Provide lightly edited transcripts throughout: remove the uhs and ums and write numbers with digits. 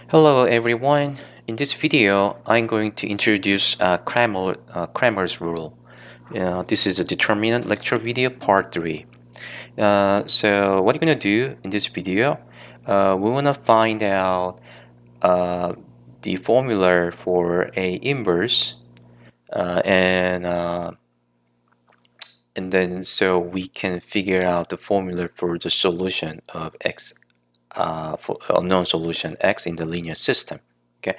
Hello everyone. In this video, I'm going to introduce Cramer's rule. This is a determinant lecture video part 3. So what you're going to do in this video, we want to find out uh, the formula for A inverse uh, and uh, and then so we can figure out the formula for the solution of x for unknown solution x in the linear system. Okay,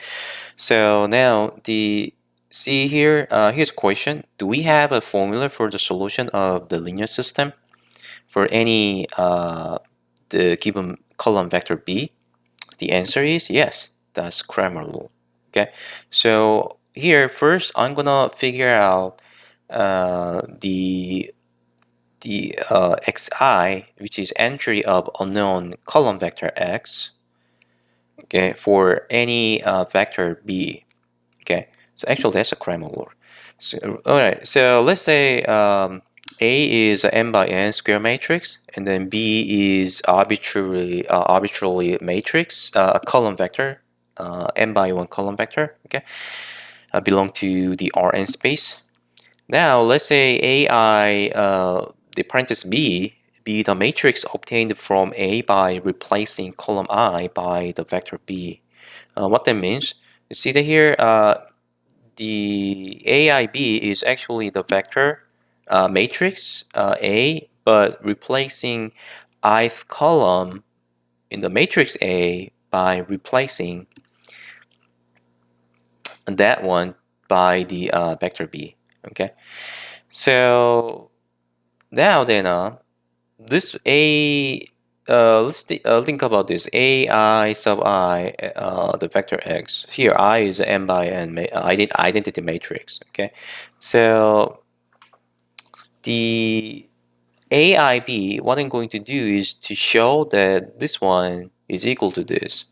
so now the see here, here's a question: do we have a formula for the solution of the linear system for any the given column vector b? The answer is yes. That's Cramer rule. Okay, so here first I'm gonna figure out the xi, which is entry of unknown column vector x, okay, for any vector b. Okay, so actually that's a Cramer rule. So, all right, so let's say A is a n by n square matrix, and then B is arbitrarily matrix, a column vector, n by 1 column vector. Okay, belong to the Rn space. Now let's say AI, the parenthesis B, be the matrix obtained from A by replacing column I by the vector B. What that means? You see that here, the AIB is actually the vector matrix A, but replacing ith column in the matrix A by replacing that one by the vector B. Okay, so now then, this A, let's think about this. AI sub I, the vector x. Here, I is n by n identity matrix. Okay, so the AIB, what I'm going to do is to show that this one is equal to this.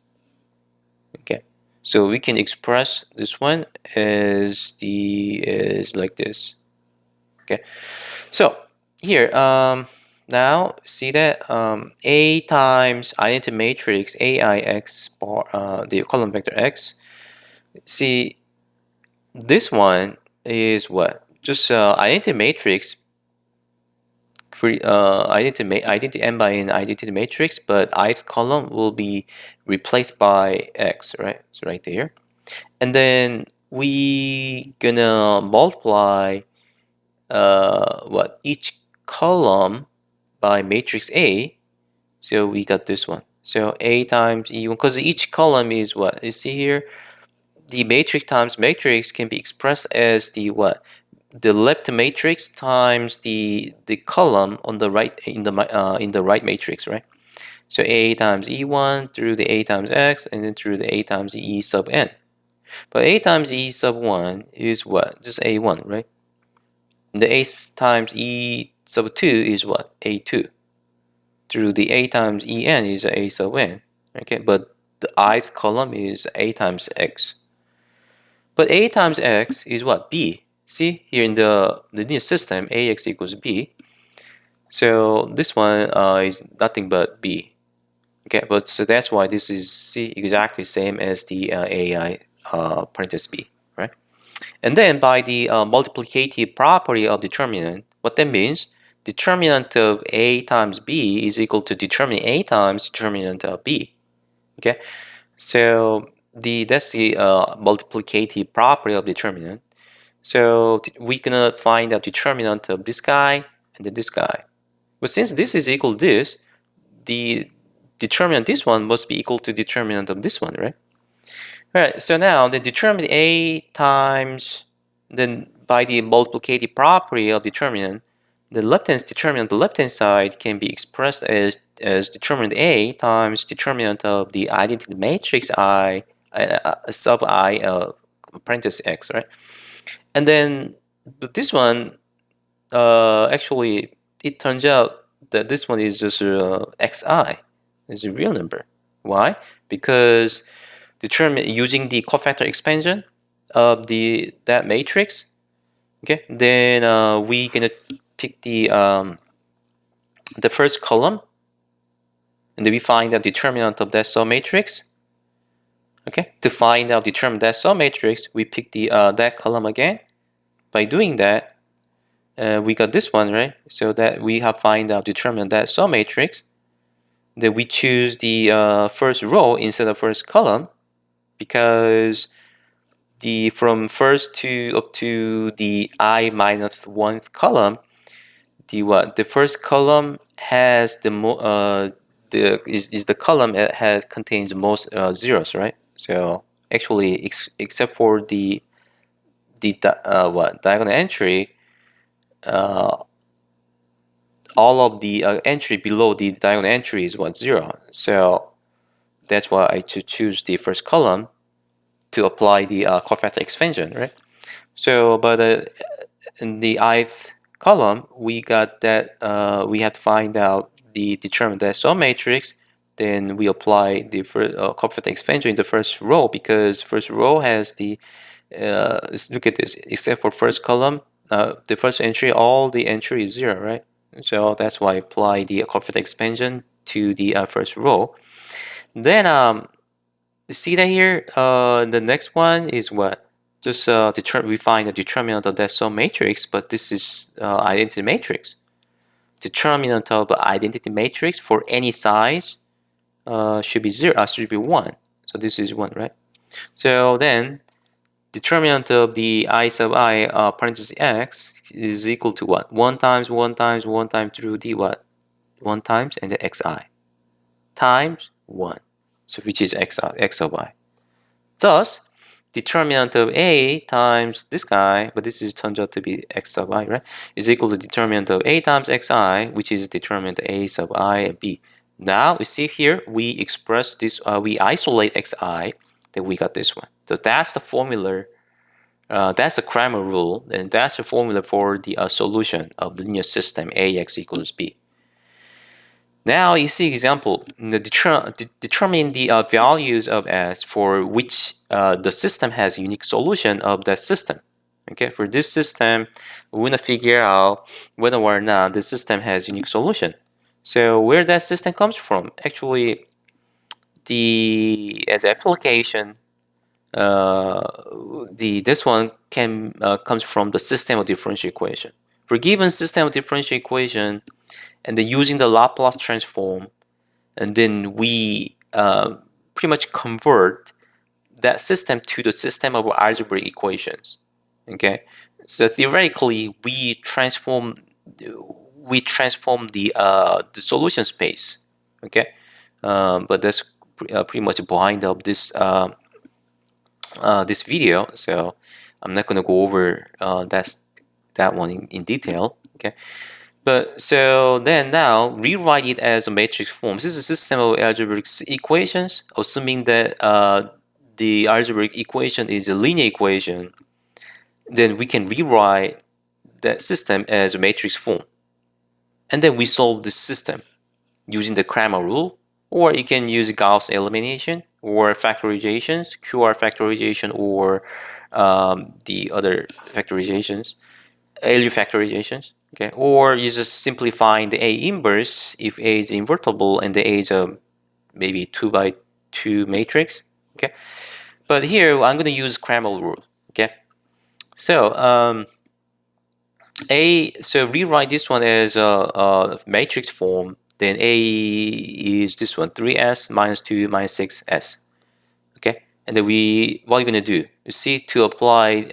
Okay, so we can express this one as is like this. Okay, so here, now see that A times identity matrix AIX bar, the column vector x. See, this one is what? Just identity matrix for identity n by n identity matrix, but ith column will be replaced by x, right? So right there, and then we gonna multiply what each column by matrix A, so we got this one. So A times E1, because each column is what? You see here, the matrix times matrix can be expressed as the what? The left matrix times the column on the right in the right matrix, right? So A times E1 through the A times X, and then through the A times E sub n. But A times E sub 1 is what? Just A1, right? And the A times E sub 2 is what? A2. Through the A times En is A sub n. Okay, but the ith column is A times X. But A times X is what? B. See, here in the linear system, AX equals B. So this one is nothing but B. Okay, but so that's why this is C exactly same as the AI parenthesis B, right? And then by the multiplicative property of determinant, what that means, determinant of A times B is equal to determinant A times determinant of B. Okay, so that's the multiplicative property of determinant. So we're gonna find the determinant of this guy and then this guy. But since this is equal to this, the determinant this one must be equal to determinant of this one, right? All right, so now the determinant A times, then by the multiplicative property of determinant, the left-hand determinant on the left-hand side can be expressed as determinant A times determinant of the identity matrix I sub I parenthesis X, right? And then this one, actually, it turns out that this one is just xi, is a real number. Why? Because determine using the cofactor expansion of that matrix. Okay, then we gonna pick the first column, and then we find the determinant of that submatrix. Okay, to find out determine that sum matrix, we pick the that column again. By doing that, we got this one, right? So that we have find out determine that sum matrix. Then we choose the first row instead of first column, because the from first to up to the I minus 1th column, the first column has is the column that has contains most zeros, right? So actually, except for the diagonal entry, uh, all of the entry below the diagonal entry is 0. So that's why I choose the first column to apply the cofactor expansion, right? So, but in the ith column, we got that we have to find out the determine that sum matrix. Then we apply the first cofactor expansion in the first row, because first row has the let's look at this. Except for first column, the first entry, all the entry is 0, right? So that's why I apply the cofactor expansion to the first row. Then you see that here, the next one is what? Just we find the determinant of that sum matrix, but this is identity matrix. Determinant of identity matrix for any size should be 0, should be 1. So this is 1, right? So then determinant of the I sub I parenthesis x is equal to what? 1 times 1 times 1 times through the what? 1 times and the xi times 1. So which is x of I. Thus, determinant of A times this guy, but this is turns out to be x sub I, right? Is equal to determinant of A times xi, which is determinant of A sub I and B. Now, you see here, we express this, we isolate xi, then we got this one. So that's the formula, that's the Cramer rule, and that's the formula for the solution of the linear system Ax equals B. Now you see example, determine the values of S for which the system has unique solution of that system. Okay, for this system, we want to figure out whether or not the system has unique solution. So where that system comes from, actually, as application, this one comes from the system of differential equation. For given system of differential equation, and then using the Laplace transform, and then we pretty much convert that system to the system of algebraic equations. Okay, so theoretically we transform the solution space. Okay, but that's pretty much behind of this this video, so I'm not going to go over that one in detail. Okay. But so then now rewrite it as a matrix form. This is a system of algebraic equations, assuming that the algebraic equation is a linear equation. Then we can rewrite that system as a matrix form. And then we solve this system using the Cramer rule, or you can use Gauss elimination or factorizations, QR factorization, or the other factorizations, ALU factorizations. Okay, or you just simply find the A inverse if A is invertible and the A is a maybe 2 by 2 matrix. Okay, but here I'm going to use Cramer rule. Okay, so so rewrite this one as a matrix form. Then A is this one, 3s minus 2 minus 6s. Okay, and then what are you going to do? You see, to apply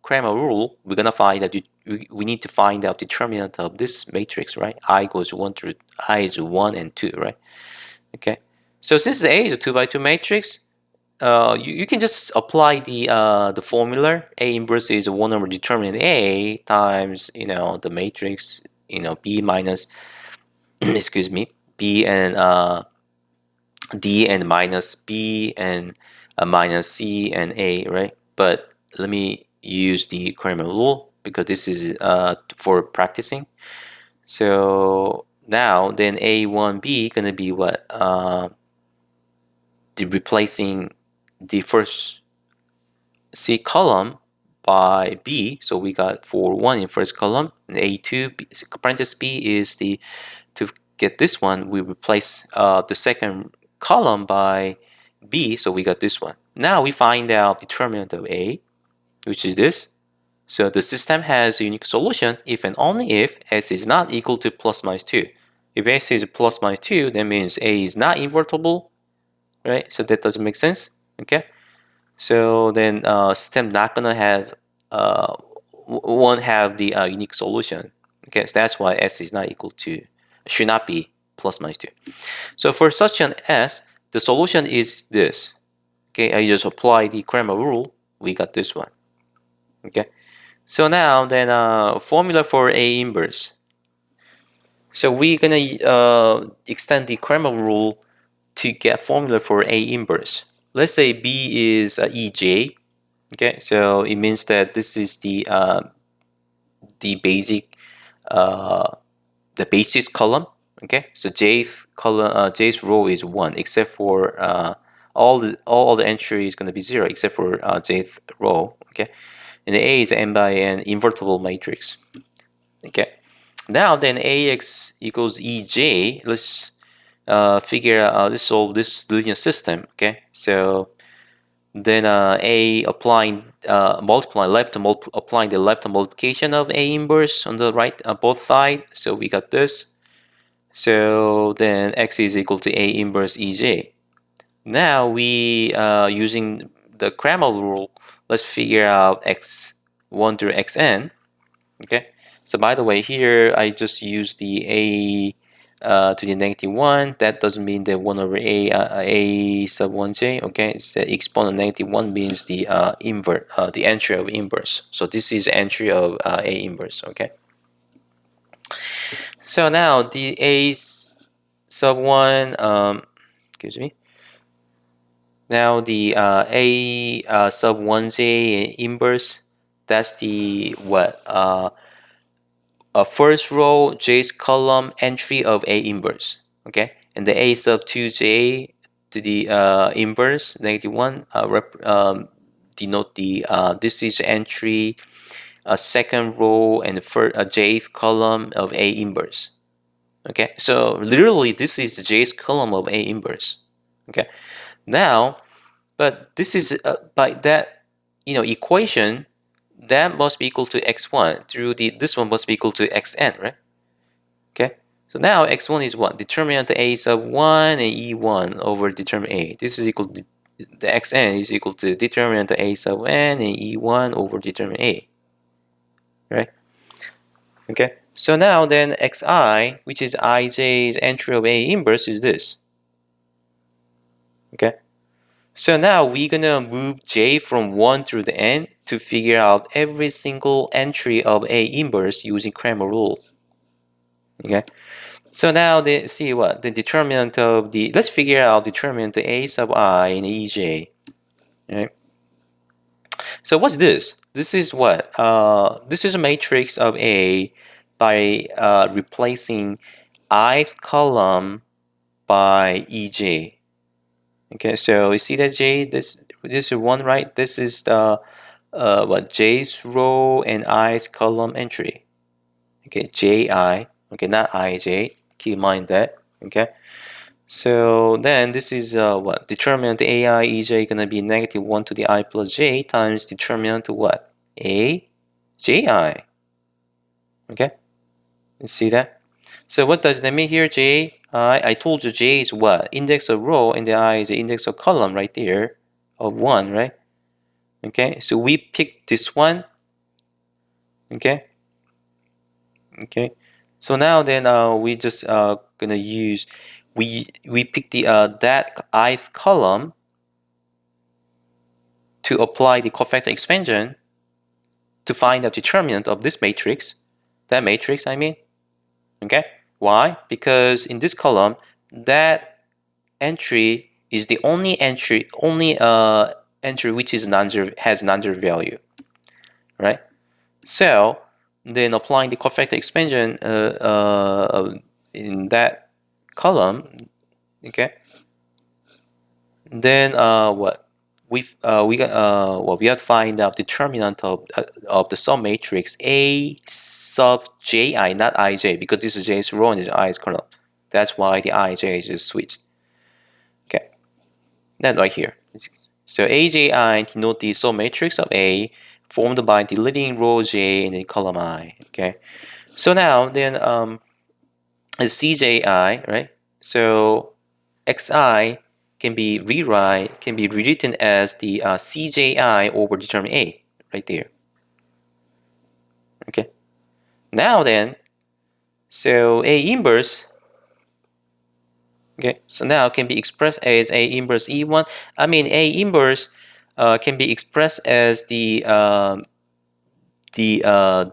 Cramer rule, we're going to find that we need to find out determinant of this matrix, right? I goes 1 through I is 1 and 2, right? Okay, so since the A is a 2 by 2 matrix, you can just apply the formula. A inverse is 1 over determinant A times the matrix B minus excuse me, B and D and minus B and minus C and A, right? But let me use the Cramer rule because this is for practicing. So now then A1B gonna be what? Replacing the first C column by B. So we got 4, 1 in first column, and A2 parenthesis B is to get this one, we replace the second column by B, so we got this one. Now we find out determinant of A, which is this. So the system has a unique solution if and only if S is not equal to plus minus 2. If S is plus minus 2, that means A is not invertible, right? So that doesn't make sense, okay? So then system not gonna have, won't have the unique solution. Okay, so that's why S is not equal to, should not be plus minus 2. So for such an S, the solution is this. Okay, I just apply the Cramer rule, we got this one. Okay, so now then formula for A inverse. So we're gonna extend the Cramer rule to get formula for A inverse. Let's say B is EJ. Okay, so it means that this is the basic the basis column. Okay, so jth column, jth row is 1, except for all the entry is going to be 0 except for jth row. Okay, and the A is n by n invertible matrix. Okay, now then AX equals EJ. Let's figure out, let's solve this linear system. Okay, so then A applying applying the left multiplication of A inverse on the right both sides. So we got this. So then X is equal to A inverse EJ. Now we using the Cramer rule, let's figure out x1 through xn. Okay. So by the way, here I just use the A to the -1. That doesn't mean that 1 over A sub 1j. Okay, so exponent -1 means the the entry of inverse. So this is entry of A inverse. Okay. So now the A sub 1, excuse me. Now the A sub 1j inverse, that's the what? First row j's column entry of A inverse. Okay, and the A sub 2j to the inverse -1 denote the this is entry second row and first jth column of A inverse. Okay, so literally this is the jth column of A inverse. Okay, now but this is by that equation that must be equal to x1 through the this one must be equal to xn, right? Okay, so now x1 is what? Determinant A sub 1 and E1 over determinant A. This is equal to the xn is equal to determinant A sub n and E1 over determinant A, right? Okay, so now then xi, which is ij's entry of A inverse, is this. Okay, so now we're gonna move j from 1 through the n to figure out every single entry of A inverse using Cramer rule. Okay, so now see what the determinant of the, let's figure out determinant of A sub I and EJ. Right. So what's this? This is what? This is a matrix of A by replacing ith column by EJ. Okay, so you see that J, this is 1, right? This is the what, j's row and i's column entry. Okay, ji, okay, not ij, keep in mind that. Okay, so then this is what, determinant ai ej gonna be -1 to the I plus j times determinant to what, a ji. Okay, you see that? So what does that mean here? J, I told you J is what? Index of row, and the I is the index of column right there of 1, right? Okay, so we pick this one. Okay. Okay. So now then we just gonna use, we pick the that ith column to apply the cofactor expansion to find the determinant of this matrix. That matrix, I mean. Okay. Why? Because in this column, that entry is the only entry, entry which is non-zero, has non-zero value, right? So then applying the cofactor expansion in that column, okay. Then what we got well, we have to find out determinant of the sum matrix A sub ji, not ij, because this is j's row and this is i's column. That's why the ij is just switched. Okay, that right here. So AJI denote the submatrix of A formed by deleting row J and then column I. Okay. So now then is CJI, right? So XI can be rewritten as the CJI over determinant A right there. Okay. Now then, so A inverse, okay, so now can be expressed as A inverse E1. I mean, A inverse can be expressed as the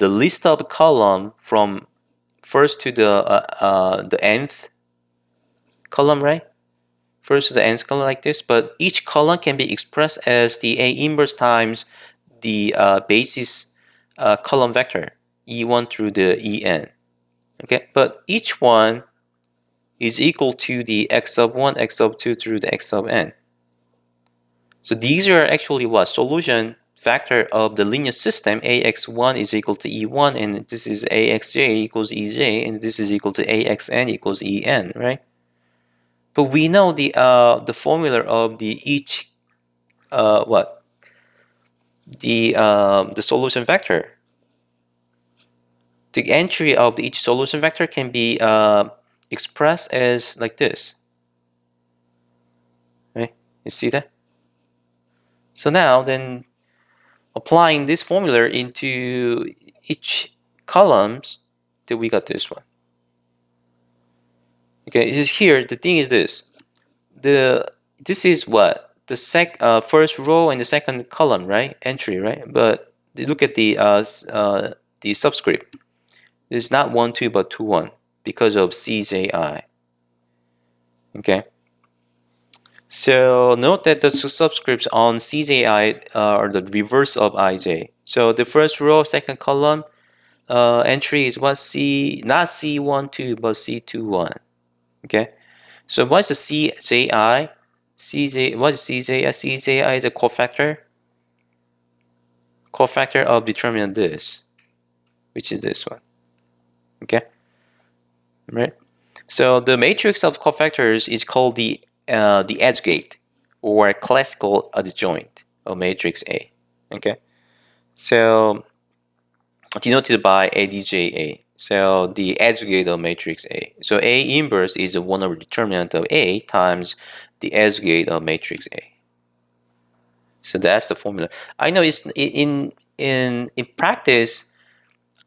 list of column from first to the nth column, right? First to the nth column like this, but each column can be expressed as the A inverse times the basis column vector E1 through the En. Okay, but each one is equal to the x sub 1, x sub 2 through the x sub n. So these are actually what? Solution factor of the linear system. Ax1 is equal to E1, and this is Axj equals Ej, and this is equal to Axn equals En, right? But we know the formula of the each what? The solution vector. The entry of the each solution vector can be expressed as like this. Right? You see that? So now then applying this formula into each columns, then we got this one. Okay, is here the thing is this. This is what? The first row and the second column, right? Entry, right? But look at the subscript. It's not 1 2 but 2 1 because of CJI. Okay. So note that the subscripts on CJI are the reverse of IJ. So the first row, second column entry is what? Not C12 but C21. Okay. So what's the CJI? What is CJI? CJI is a cofactor of determinant this, which is this one. Okay. Right. So the matrix of cofactors is called the edge gate or classical adjoint of matrix A. Okay, so denoted by ADJA. So the edge gate of matrix A. So A inverse is a 1 over determinant of A times the edge gate of matrix A. So that's the formula. I know it's in practice.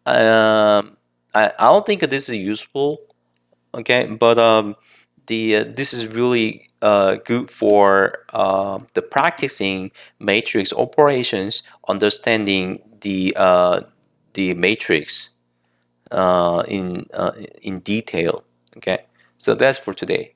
I don't think this is useful. Okay, but this is really good for the practicing matrix operations, understanding the matrix in detail. Okay, so that's for today.